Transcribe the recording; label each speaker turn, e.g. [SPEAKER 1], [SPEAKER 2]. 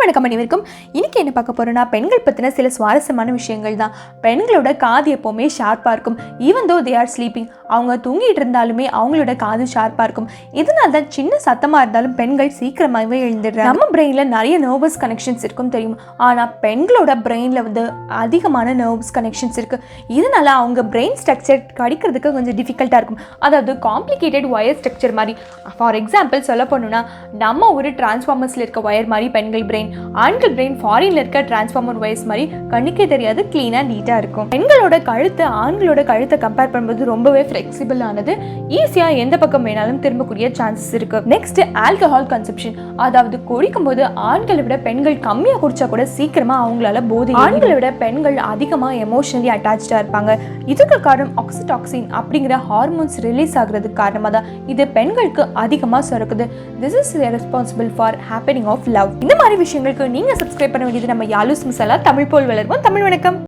[SPEAKER 1] வணக்கம் அனைவருக்கும். இன்னைக்கு என்ன பார்க்க போறோம்னா பெண்கள் பற்றின சில சுவாரஸ்யமான விஷயங்கள் தான். பெண்களோட காது எப்போவுமே ஷார்ப்பாக இருக்கும். Even though they are sleeping, அவங்க தூங்கிட்டு இருந்தாலுமே அவங்களோட காது ஷார்ப்பாக இருக்கும். இதனால தான் சின்ன சத்தமாக இருந்தாலும் பெண்கள் சீக்கிரமாகவே எழுந்துடுறாங்க. நம்ம பிரெயினில் நிறைய நர்வஸ் கனெக்ஷன்ஸ் இருக்கும் தெரியும். ஆனால் பெண்களோட பிரெயினில் வந்து அதிகமான நர்வஸ் கனெக்ஷன்ஸ் இருக்குது. இதனால அவங்க பிரெயின் ஸ்ட்ரக்சர் கிடைக்கிறதுக்கு கொஞ்சம் டிஃபிகல்ட்டாக இருக்கும். அதாவது காம்ப்ளிகேட்டட் ஒயர் ஸ்ட்ரக்சர் மாதிரி. ஃபார் எக்ஸாம்பிள் சொல்ல போனோம்னா, நம்ம ஒரு டிரான்ஸ்ஃபார்மர்ஸில் இருக்க ஒயர் மாதிரி பெண்கள் பிரெயின், ஆண்கள் பிரெயின் ஃபாரின்ல இருக்க டிரான்ஸ்ஃபார்மர் ஒயர்ஸ் மாதிரி கண்ணுக்கே தெரியாது, கிளீனா நீட்டா இருக்கும். பெண்களோட கழுத்து ஆண்களோட கழுத்தை கம்பேர் பண்ணும்போது ரொம்பவே ஃபிளெக்சிபிள் ஆனது. ஈஸியா எந்த பக்கம் வேணாலும் திரும்பக்கூடிய சான்சஸ் இருக்கு. Next, alcohol consumption. அதாவது குடிக்கும் போது ஆண்களை விட பெண்கள் கம்மியா குடிச்சா கூட சீக்கிரமா அவங்களால போதை. ஆண்களை விட பெண்கள் அதிகமா எமோஷனலி அட்டாச்சா இருப்பாங்க. இதுக்கு காரணம் ஆக்சிடாக்சின் அப்படிங்கிற ஹார்மோன்ஸ் ரிலீஸ் ஆகுறதுக்கு காரணமா தான் இது பெண்களுக்கு அதிகமா சுரக்குது. This is responsible for happening of love. இந்த மாதிரி விஷயங்களுக்கு நீங்க சப்ஸ்கிரைப் பண்ண வேண்டியது நம்ம யாலூஸ் மசாலா தமிழ் போல் வளர்வோம். தமிழ் வணக்கம்.